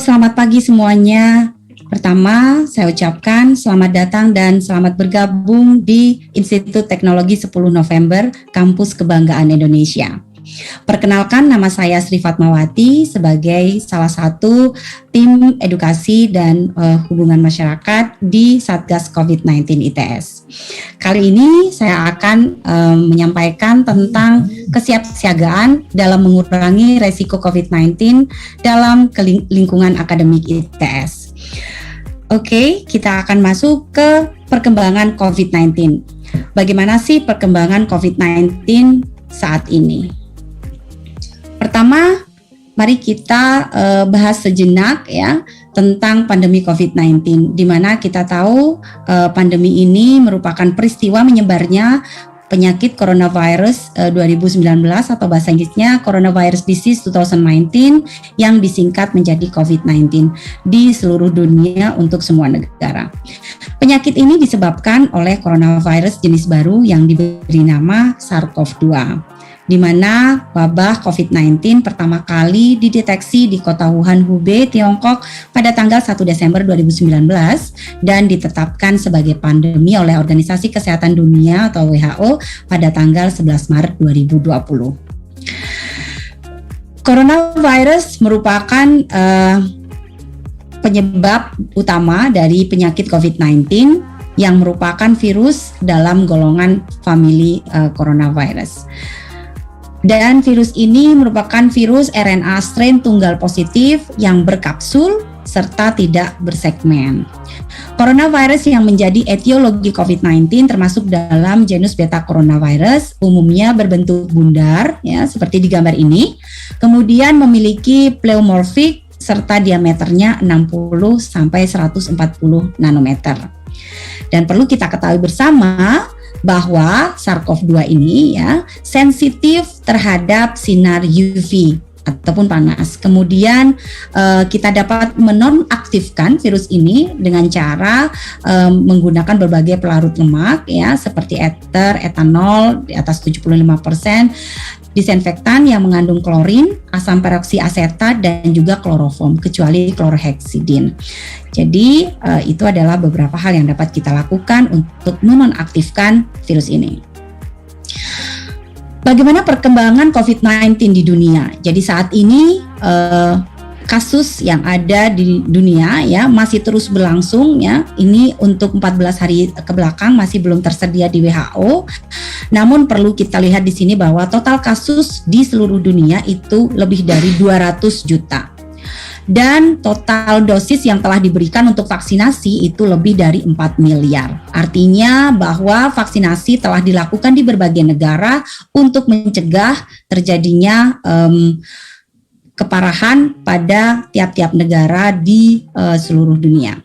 Selamat pagi semuanya. Pertama, saya ucapkan selamat datang dan selamat bergabung di Institut Teknologi 10 November, Kampus Kebanggaan Indonesia. Perkenalkan, nama saya Sri Fatmawati sebagai salah satu tim edukasi dan hubungan masyarakat di Satgas COVID-19 ITS. Kali ini saya akan menyampaikan tentang kesiapsiagaan dalam mengurangi resiko COVID-19 dalam lingkungan akademik ITS. Oke, kita akan masuk ke perkembangan COVID-19. Bagaimana sih perkembangan COVID-19 saat ini? Pertama, mari kita bahas sejenak ya tentang pandemi COVID-19, di mana kita tahu pandemi ini merupakan peristiwa menyebarnya penyakit coronavirus 2019 atau bahasa Inggrisnya Coronavirus Disease 2019 yang disingkat menjadi COVID-19 di seluruh dunia untuk semua negara. Penyakit ini disebabkan oleh coronavirus jenis baru yang diberi nama SARS-CoV-2. Di mana wabah COVID-19 pertama kali dideteksi di kota Wuhan, Hubei, Tiongkok pada tanggal 1 Desember 2019 dan ditetapkan sebagai pandemi oleh Organisasi Kesehatan Dunia atau WHO pada tanggal 11 Maret 2020. Coronavirus merupakan penyebab utama dari penyakit COVID-19 yang merupakan virus dalam golongan famili coronavirus. Dan virus ini merupakan virus RNA strain tunggal positif yang berkapsul serta tidak bersegmen. Coronavirus yang menjadi etiologi COVID-19 termasuk dalam genus beta coronavirus, umumnya berbentuk bundar ya seperti di gambar ini. Kemudian memiliki pleomorfik serta diameternya 60 sampai 140 nanometer. Dan perlu kita ketahui bersama bahwa SARS-CoV-2 ini ya sensitif terhadap sinar UV ataupun panas. Kemudian kita dapat menonaktifkan virus ini dengan cara menggunakan berbagai pelarut lemak ya seperti ether, etanol di atas 75%, disinfektan yang mengandung klorin, asam peroksiasetat dan juga kloroform kecuali klorheksidin. Jadi itu adalah beberapa hal yang dapat kita lakukan untuk menonaktifkan virus ini. Bagaimana perkembangan COVID-19 di dunia? Jadi saat ini kasus yang ada di dunia ya masih terus berlangsung ya. Ini untuk 14 hari ke belakang masih belum tersedia di WHO. Namun perlu kita lihat di sini bahwa total kasus di seluruh dunia itu lebih dari 200 juta. Dan total dosis yang telah diberikan untuk vaksinasi itu lebih dari 4 miliar. Artinya bahwa vaksinasi telah dilakukan di berbagai negara untuk mencegah terjadinya keparahan pada tiap-tiap negara di seluruh dunia.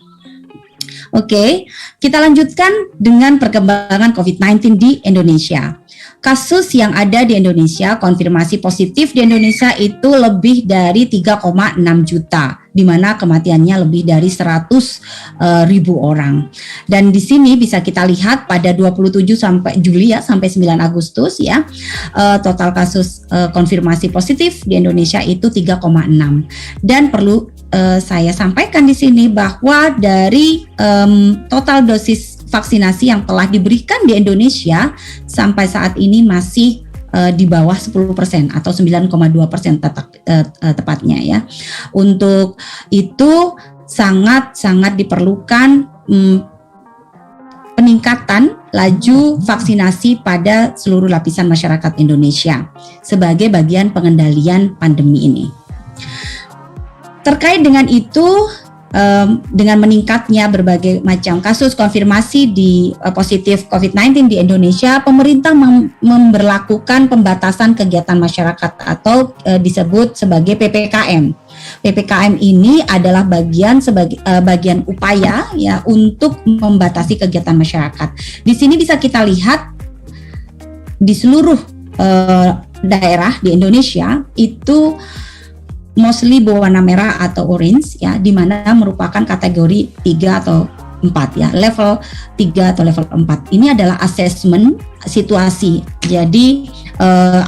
Oke, kita lanjutkan dengan perkembangan COVID-19 di Indonesia. Kasus yang ada di Indonesia, konfirmasi positif di Indonesia itu lebih dari 3,6 juta, di mana kematiannya lebih dari 100.000 orang. Dan di sini bisa kita lihat pada 27 sampai Juli ya sampai 9 Agustus ya, total kasus konfirmasi positif di Indonesia itu 3,6. Dan perlu saya sampaikan di sini bahwa dari total dosis vaksinasi yang telah diberikan di Indonesia sampai saat ini masih di bawah 10% atau 9,2% tepatnya ya. Untuk itu sangat diperlukan peningkatan laju vaksinasi pada seluruh lapisan masyarakat Indonesia sebagai bagian pengendalian pandemi ini. Terkait dengan itu, dengan meningkatnya berbagai macam kasus konfirmasi di positif COVID-19 di Indonesia, pemerintah memberlakukan pembatasan kegiatan masyarakat atau disebut sebagai PPKM. PPKM ini adalah bagian upaya ya untuk membatasi kegiatan masyarakat. Di sini bisa kita lihat di seluruh daerah di Indonesia itu mostly berwarna merah atau orange ya, di mana merupakan kategori 3 atau 4 ya, level 3 atau level 4. Ini adalah assessment situasi. Jadi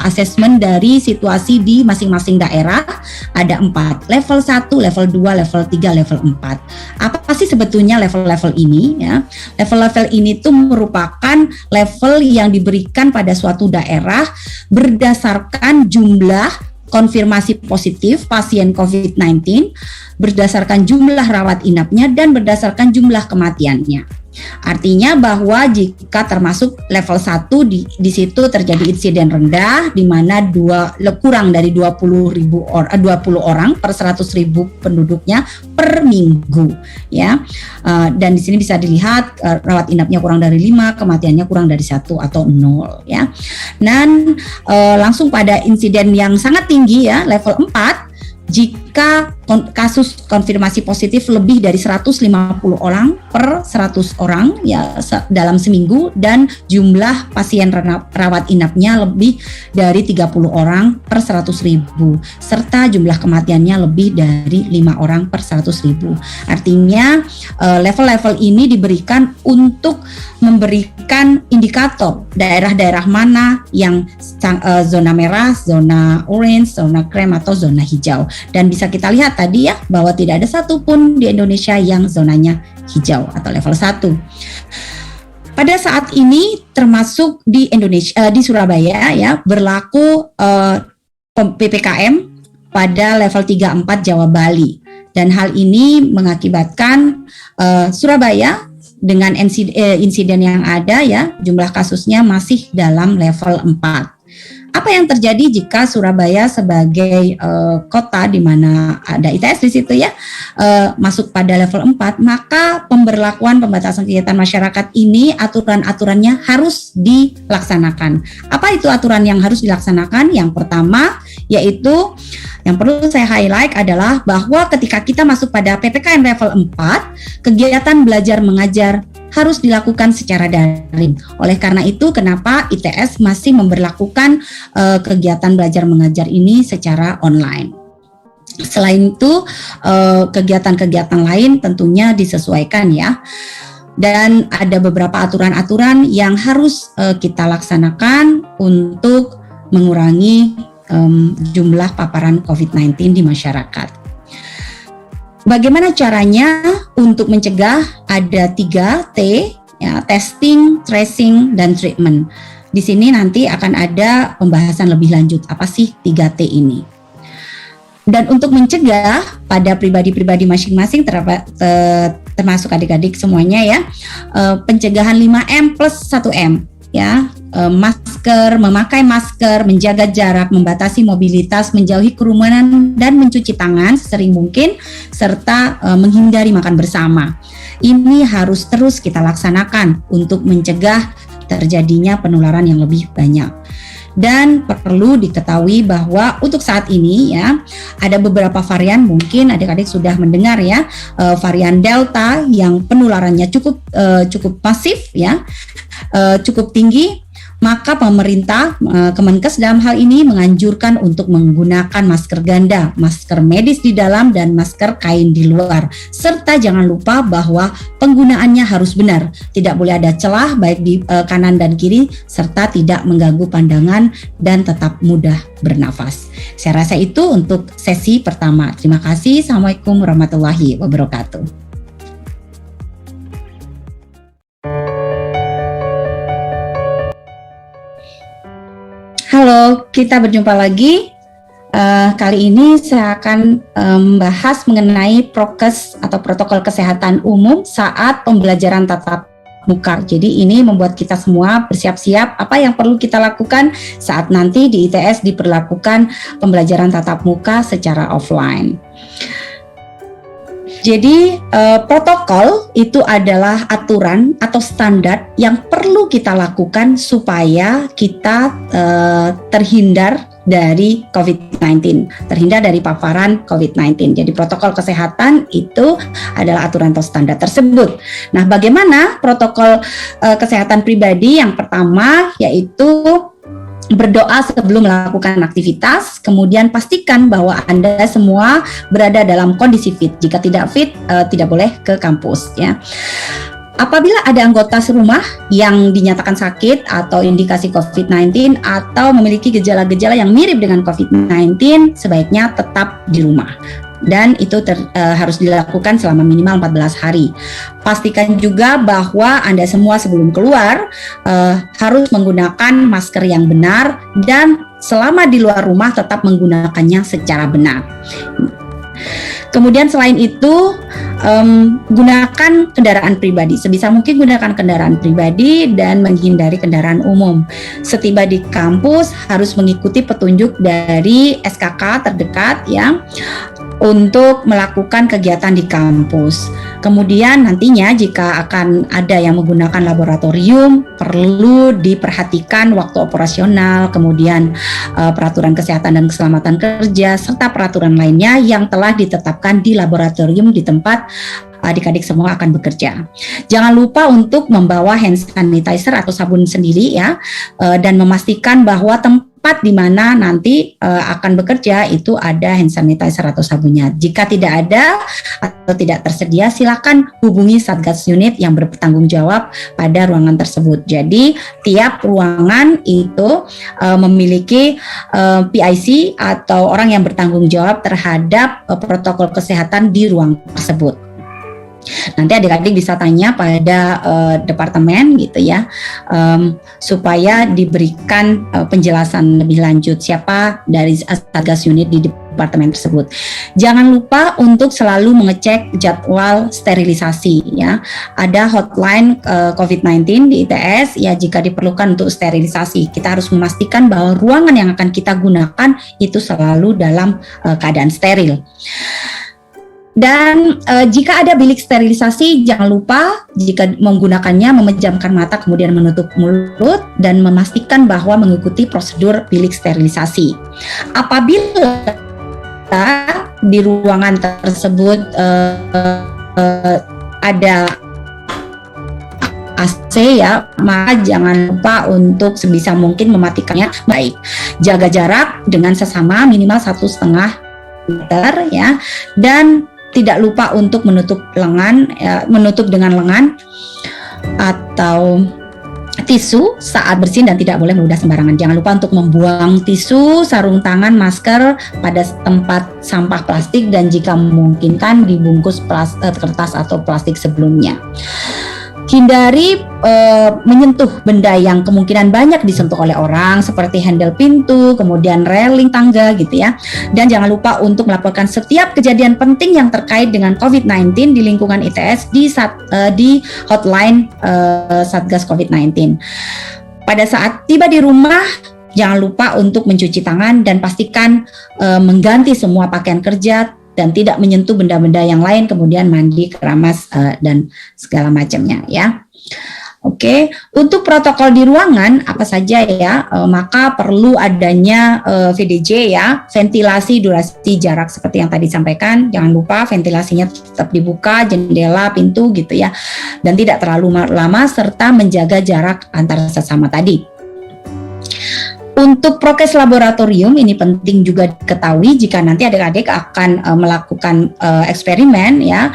assessment dari situasi di masing-masing daerah ada 4. Level 1, level 2, level 3, level 4. Apa sih sebetulnya level-level ini ya? Level-level ini tuh merupakan level yang diberikan pada suatu daerah berdasarkan jumlah konfirmasi positif pasien COVID-19, berdasarkan jumlah rawat inapnya dan berdasarkan jumlah kematiannya. Artinya bahwa jika termasuk level 1 di situ terjadi insiden rendah di mana kurang dari 20 orang per 100.000 penduduknya per minggu ya. Dan di sini bisa dilihat rawat inapnya kurang dari 5, kematiannya kurang dari 1 atau 0 ya. Dan langsung pada insiden yang sangat tinggi ya, level 4, jika kasus konfirmasi positif lebih dari 150 orang per 100 orang ya dalam seminggu dan jumlah pasien rawat inapnya lebih dari 30 orang per 100.000 serta jumlah kematiannya lebih dari 5 orang per 100.000. Artinya level-level ini diberikan untuk memberikan indikator daerah-daerah mana yang zona merah, zona orange, zona krem atau zona hijau. Dan bisa kita lihat tadi ya bahwa tidak ada satupun di Indonesia yang zonanya hijau atau level 1. Pada saat ini termasuk di Indonesia di Surabaya ya berlaku PPKM pada level 3 4 Jawa Bali. Dan hal ini mengakibatkan Surabaya dengan insiden yang ada ya jumlah kasusnya masih dalam level 4. Apa yang terjadi jika Surabaya sebagai kota di mana ada ITS di situ ya masuk pada level 4, maka pemberlakuan pembatasan kegiatan masyarakat ini aturan-aturannya harus dilaksanakan. Apa itu aturan yang harus dilaksanakan? Yang pertama yaitu yang perlu saya highlight adalah bahwa ketika kita masuk pada PPKM level 4, kegiatan belajar mengajar harus dilakukan secara daring. Oleh karena itu, kenapa ITS masih memberlakukan kegiatan belajar mengajar ini secara online. Selain itu, kegiatan-kegiatan lain tentunya disesuaikan ya. Dan ada beberapa aturan-aturan yang harus kita laksanakan untuk mengurangi jumlah paparan COVID-19 di masyarakat. Bagaimana caranya untuk mencegah? Ada 3T ya, testing, tracing, dan treatment. Di sini nanti akan ada pembahasan lebih lanjut apa sih 3T ini. Dan untuk mencegah pada pribadi-pribadi masing-masing termasuk adik-adik semuanya ya, pencegahan 5M plus 1M ya, masker, memakai masker, menjaga jarak, membatasi mobilitas, menjauhi kerumunan dan mencuci tangan sesering mungkin serta menghindari makan bersama. Ini harus terus kita laksanakan untuk mencegah terjadinya penularan yang lebih banyak. Dan perlu diketahui bahwa untuk saat ini ya ada beberapa varian, mungkin adik-adik sudah mendengar ya, varian Delta yang penularannya cukup masif ya, cukup tinggi. Maka pemerintah Kemenkes dalam hal ini menganjurkan untuk menggunakan masker ganda, masker medis di dalam dan masker kain di luar. Serta jangan lupa bahwa penggunaannya harus benar, tidak boleh ada celah baik di kanan dan kiri serta tidak mengganggu pandangan dan tetap mudah bernafas. Saya rasa itu untuk sesi pertama. Terima kasih. Assalamualaikum warahmatullahi wabarakatuh. Halo, kita berjumpa lagi. Kali ini saya akan membahas mengenai prokes atau protokol kesehatan umum saat pembelajaran tatap muka. Jadi ini membuat kita semua bersiap-siap apa yang perlu kita lakukan saat nanti di ITS diberlakukan pembelajaran tatap muka secara offline. Jadi protokol itu adalah aturan atau standar yang perlu kita lakukan supaya kita terhindar dari COVID-19, terhindar dari paparan COVID-19. Jadi protokol kesehatan itu adalah aturan atau standar tersebut. Nah, bagaimana protokol kesehatan pribadi? Yang pertama yaitu berdoa sebelum melakukan aktivitas, kemudian pastikan bahwa Anda semua berada dalam kondisi fit. Jika tidak fit, tidak boleh ke kampus ya. Apabila ada anggota serumah yang dinyatakan sakit atau indikasi COVID-19 atau memiliki gejala-gejala yang mirip dengan COVID-19, sebaiknya tetap di rumah. Dan itu harus dilakukan selama minimal 14 hari. Pastikan juga bahwa Anda semua sebelum keluar harus menggunakan masker yang benar dan selama di luar rumah tetap menggunakannya secara benar. Kemudian selain itu gunakan kendaraan pribadi. Sebisa mungkin gunakan kendaraan pribadi dan menghindari kendaraan umum. Setiba di kampus harus mengikuti petunjuk dari SKK terdekat ya untuk melakukan kegiatan di kampus. Kemudian nantinya jika akan ada yang menggunakan laboratorium, perlu diperhatikan waktu operasional, kemudian peraturan kesehatan dan keselamatan kerja, serta peraturan lainnya yang telah ditetapkan di laboratorium di tempat adik-adik semua akan bekerja. Jangan lupa untuk membawa hand sanitizer atau sabun sendiri ya, dan memastikan bahwa tempat di mana nanti akan bekerja itu ada hand sanitizer atau sabunnya. Jika tidak ada atau tidak tersedia, silakan hubungi Satgas unit yang bertanggung jawab pada ruangan tersebut. Jadi tiap ruangan itu memiliki PIC atau orang yang bertanggung jawab terhadap protokol kesehatan di ruang tersebut. Nanti adik-adik bisa tanya pada departemen gitu ya, supaya diberikan penjelasan lebih lanjut siapa dari Satgas unit di departemen tersebut. Jangan lupa untuk selalu mengecek jadwal sterilisasi ya. Ada hotline COVID-19 di ITS ya, jika diperlukan untuk sterilisasi. Kita harus memastikan bahwa ruangan yang akan kita gunakan itu selalu dalam keadaan steril. Dan jika ada bilik sterilisasi, jangan lupa jika menggunakannya memejamkan mata kemudian menutup mulut dan memastikan bahwa mengikuti prosedur bilik sterilisasi. Apabila di ruangan tersebut ada AC ya, maka jangan lupa untuk sebisa mungkin mematikannya baik. Jaga jarak dengan sesama minimal 1,5 meter ya, dan tidak lupa untuk menutup lengan, menutup dengan lengan atau tisu saat bersin dan tidak boleh meludah sembarangan. Jangan lupa untuk membuang tisu, sarung tangan, masker pada tempat sampah plastik dan jika memungkinkan dibungkus kertas atau plastik sebelumnya. Hindari menyentuh benda yang kemungkinan banyak disentuh oleh orang seperti handle pintu, kemudian railing tangga gitu ya. Dan jangan lupa untuk melaporkan setiap kejadian penting yang terkait dengan COVID-19 di lingkungan ITS di hotline Satgas COVID-19. Pada saat tiba di rumah, jangan lupa untuk mencuci tangan dan pastikan mengganti semua pakaian kerja dan tidak menyentuh benda-benda yang lain, kemudian mandi, keramas, dan segala macamnya ya. Oke, untuk protokol di ruangan apa saja ya, maka perlu adanya VDJ ya, ventilasi, durasi, jarak seperti yang tadi disampaikan. Jangan lupa ventilasinya tetap dibuka, jendela, pintu gitu ya, dan tidak terlalu lama serta menjaga jarak antar sesama tadi. Untuk prokes laboratorium ini penting juga diketahui jika nanti adik-adik akan melakukan eksperimen ya,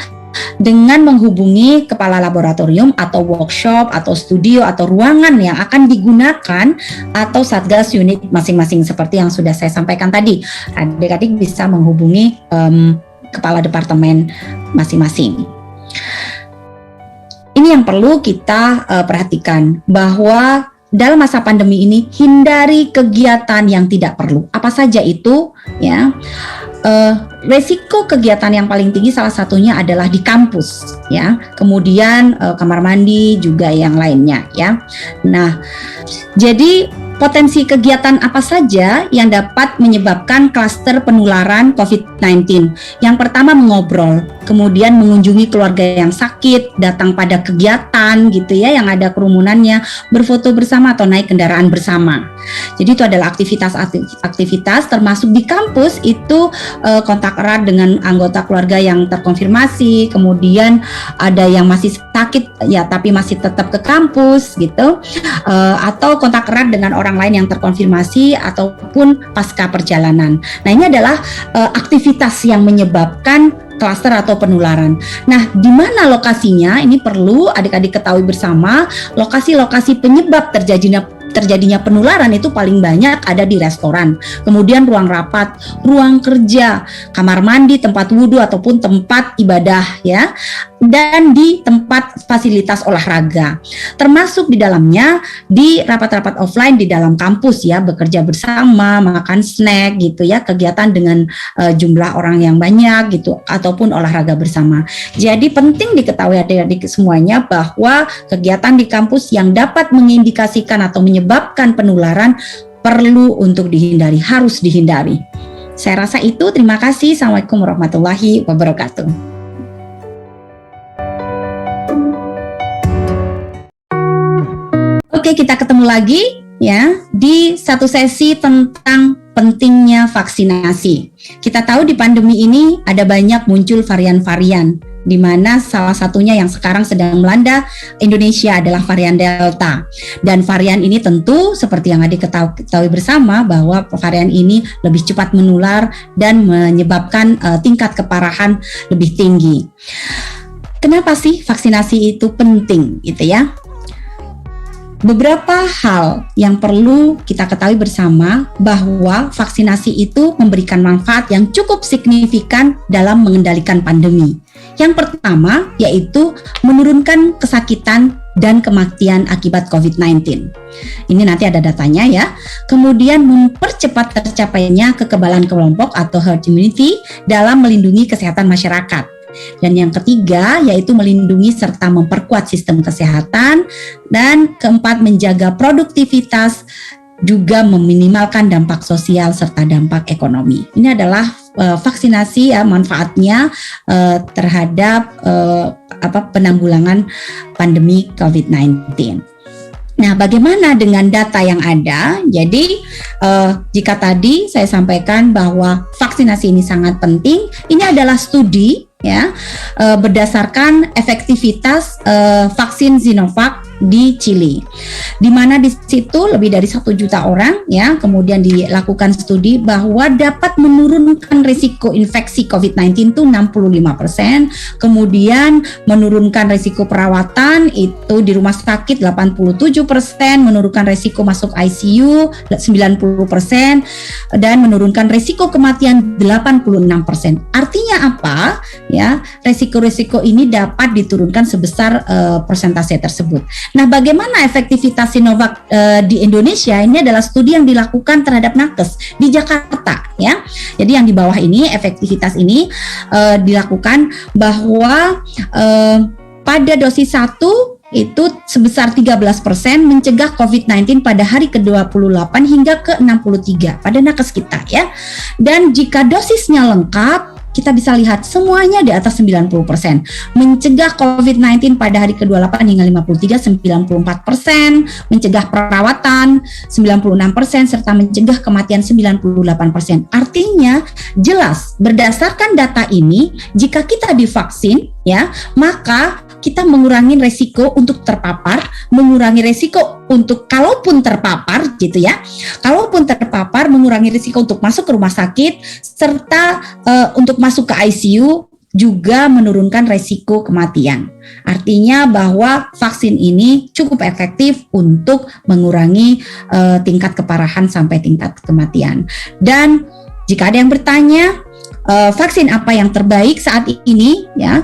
dengan menghubungi kepala laboratorium atau workshop atau studio atau ruangan yang akan digunakan atau Satgas unit masing-masing seperti yang sudah saya sampaikan tadi. Adik-adik bisa menghubungi kepala departemen masing-masing. Ini yang perlu kita perhatikan, bahwa dalam masa pandemi ini hindari kegiatan yang tidak perlu. Apa saja itu ya? Resiko kegiatan yang paling tinggi salah satunya adalah di kampus ya. Kemudian kamar mandi juga yang lainnya ya. Nah, jadi potensi kegiatan apa saja yang dapat menyebabkan klaster penularan COVID-19? Yang pertama mengobrol, kemudian mengunjungi keluarga yang sakit, datang pada kegiatan gitu ya yang ada kerumunannya, berfoto bersama atau naik kendaraan bersama. Jadi itu adalah aktivitas termasuk di kampus itu kontak erat dengan anggota keluarga yang terkonfirmasi, kemudian ada yang masih sakit ya tapi masih tetap ke kampus gitu, atau kontak erat dengan orang orang lain yang terkonfirmasi ataupun pasca perjalanan. Nah, ini adalah aktivitas yang menyebabkan klaster atau penularan. Nah, di mana lokasinya? Ini perlu adik-adik ketahui bersama, lokasi-lokasi penyebab terjadinya penularan itu paling banyak ada di restoran, kemudian ruang rapat, ruang kerja, kamar mandi, tempat wudhu ataupun tempat ibadah ya, dan di tempat fasilitas olahraga. Termasuk di dalamnya di rapat-rapat offline di dalam kampus ya, bekerja bersama, makan snack gitu ya, kegiatan dengan jumlah orang yang banyak gitu ataupun olahraga bersama. Jadi penting diketahui adik-adik semuanya bahwa kegiatan di kampus yang dapat mengindikasikan atau menyebabkan penularan perlu untuk dihindari, harus dihindari. Saya rasa itu. Terima kasih. Assalamualaikum warahmatullahi wabarakatuh. Oke, kita ketemu lagi ya di satu sesi tentang pentingnya vaksinasi. Kita tahu di pandemi ini ada banyak muncul varian-varian, di mana salah satunya yang sekarang sedang melanda Indonesia adalah varian Delta. Dan varian ini tentu seperti yang adik ketahui bersama bahwa varian ini lebih cepat menular dan menyebabkan tingkat keparahan lebih tinggi. Kenapa sih vaksinasi itu penting gitu ya? Beberapa hal yang perlu kita ketahui bersama bahwa vaksinasi itu memberikan manfaat yang cukup signifikan dalam mengendalikan pandemi. Yang pertama yaitu menurunkan kesakitan dan kematian akibat COVID-19. Ini nanti ada datanya ya. Kemudian mempercepat tercapainya kekebalan kelompok atau herd immunity dalam melindungi kesehatan masyarakat. Dan yang ketiga yaitu melindungi serta memperkuat sistem kesehatan. Dan keempat, menjaga produktivitas, juga meminimalkan dampak sosial serta dampak ekonomi. Ini adalah vaksinasi ya, manfaatnya terhadap penanggulangan pandemi COVID-19. Nah, bagaimana dengan data yang ada? Jadi, jika tadi saya sampaikan bahwa vaksinasi ini sangat penting, ini adalah studi ya, berdasarkan efektivitas vaksin Sinovac di Chili, di mana di situ lebih dari 1 juta orang ya, kemudian dilakukan studi bahwa dapat menurunkan risiko infeksi COVID-19 itu 65%, kemudian menurunkan risiko perawatan itu di rumah sakit 87%, menurunkan risiko masuk ICU 90%, dan menurunkan risiko kematian 86%. Artinya apa? Ya, risiko-risiko ini dapat diturunkan sebesar persentase tersebut. Nah, bagaimana efektivitas Sinovac di Indonesia? Ini adalah studi yang dilakukan terhadap nakes di Jakarta ya. Jadi yang di bawah ini efektivitas ini dilakukan bahwa pada dosis 1 itu sebesar 13% mencegah COVID-19 pada hari ke-28 hingga ke-63 pada nakes kita ya. Dan jika dosisnya lengkap, kita bisa lihat semuanya di atas 90%. Mencegah COVID-19 pada hari ke-28 hingga 53, 94%, mencegah perawatan 96%, serta mencegah kematian 98%. Artinya jelas berdasarkan data ini, jika kita divaksin ya, maka kita mengurangi resiko untuk terpapar, mengurangi resiko untuk kalaupun terpapar gitu ya. Kalaupun terpapar, mengurangi resiko untuk masuk ke rumah sakit, serta untuk masuk ke ICU, juga menurunkan resiko kematian. Artinya bahwa vaksin ini cukup efektif untuk mengurangi tingkat keparahan sampai tingkat kematian. Dan jika ada yang bertanya, vaksin apa yang terbaik saat ini ya?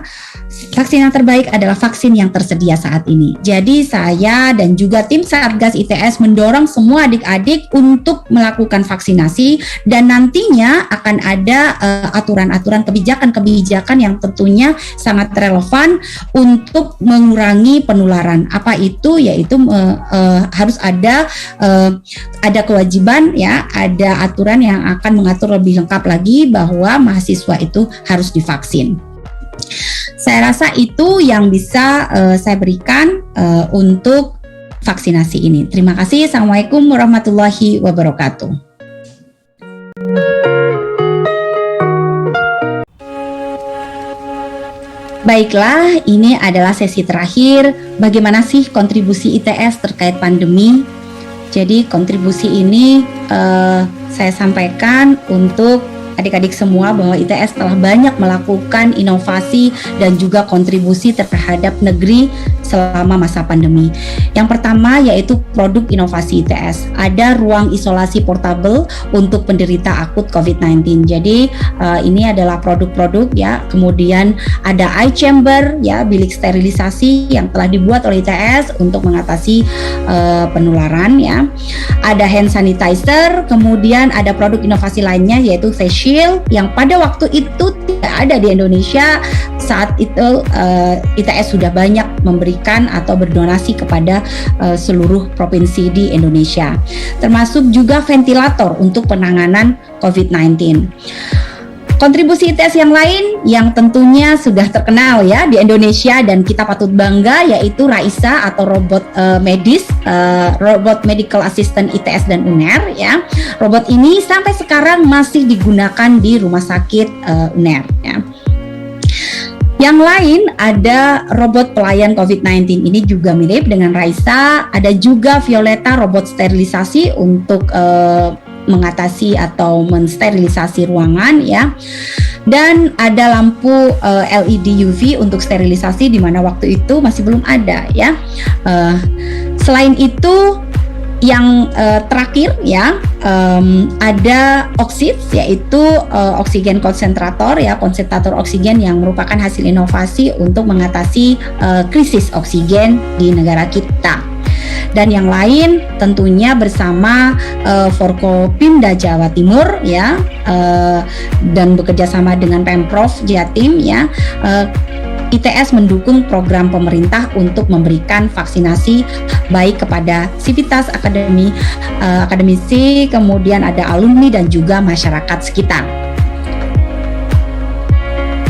Vaksin yang terbaik adalah vaksin yang tersedia saat ini. Jadi saya dan juga tim Satgas ITS mendorong semua adik-adik untuk melakukan vaksinasi, dan nantinya akan ada aturan-aturan kebijakan-kebijakan yang tentunya sangat relevan untuk mengurangi penularan. Apa itu? Yaitu harus ada kewajiban ya, ada aturan yang akan mengatur lebih lengkap lagi bahwa mahasiswa itu harus divaksin. Saya rasa itu yang bisa saya berikan untuk vaksinasi ini. Terima kasih. Assalamualaikum warahmatullahi wabarakatuh. Baiklah, ini adalah sesi terakhir. Bagaimana sih kontribusi ITS terkait pandemi? Jadi kontribusi ini saya sampaikan untuk adik-adik semua bahwa ITS telah banyak melakukan inovasi dan juga kontribusi terhadap negeri selama masa pandemi. Yang pertama yaitu produk inovasi ITS. Ada ruang isolasi portable untuk penderita akut COVID-19. Jadi ini adalah produk-produk ya. Kemudian ada eye chamber ya, bilik sterilisasi yang telah dibuat oleh ITS untuk mengatasi penularan ya. Ada hand sanitizer, kemudian ada produk inovasi lainnya yaitu face shield yang pada waktu itu tidak ada di Indonesia. Saat itu ITS sudah banyak memberikan atau berdonasi kepada seluruh provinsi di Indonesia, termasuk juga ventilator untuk penanganan COVID-19. Kontribusi ITS yang lain yang tentunya sudah terkenal ya di Indonesia dan kita patut bangga yaitu Raisa atau robot medis, robot medical assistant ITS dan UNER ya. Robot ini sampai sekarang masih digunakan di rumah sakit UNER ya. Yang lain ada robot pelayan COVID-19, ini juga mirip dengan Raisa. Ada juga Violeta robot sterilisasi untuk mengatasi atau mensterilisasi ruangan ya. Dan ada lampu LED UV untuk sterilisasi di mana waktu itu masih belum ada ya. Selain itu yang terakhir ya ada Oxid yaitu oksigen konsentrator ya, konsentrator oksigen yang merupakan hasil inovasi untuk mengatasi krisis oksigen di negara kita. Dan yang lain tentunya bersama Forkopimda Jawa Timur ya, dan bekerja sama dengan Pemprov Jatim ya. ITS mendukung program pemerintah untuk memberikan vaksinasi baik kepada sivitas akademisi, kemudian ada alumni dan juga masyarakat sekitar.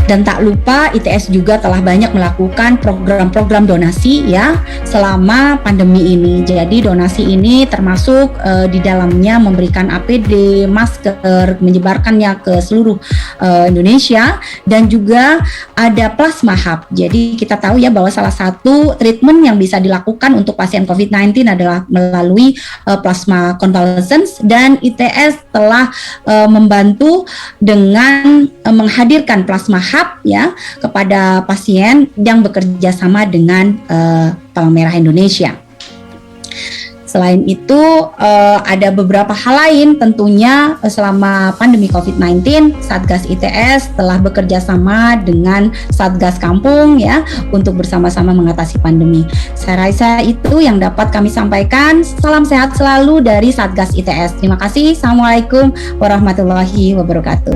Dan tak lupa ITS juga telah banyak melakukan program-program donasi ya selama pandemi ini. Jadi donasi ini termasuk di dalamnya memberikan APD, masker, menyebarkannya ke seluruh Indonesia, dan juga ada plasma hub. Jadi kita tahu ya bahwa salah satu treatment yang bisa dilakukan untuk pasien COVID-19 adalah melalui plasma convalescence, dan ITS telah membantu dengan menghadirkan plasma hub ya kepada pasien yang bekerja sama dengan Palang Merah Indonesia. Selain itu ada beberapa hal lain tentunya selama pandemi COVID-19 Satgas ITS telah bekerja sama dengan Satgas Kampung ya untuk bersama-sama mengatasi pandemi. Saya rasa itu yang dapat kami sampaikan. Salam sehat selalu dari Satgas ITS. Terima kasih. Assalamualaikum warahmatullahi wabarakatuh.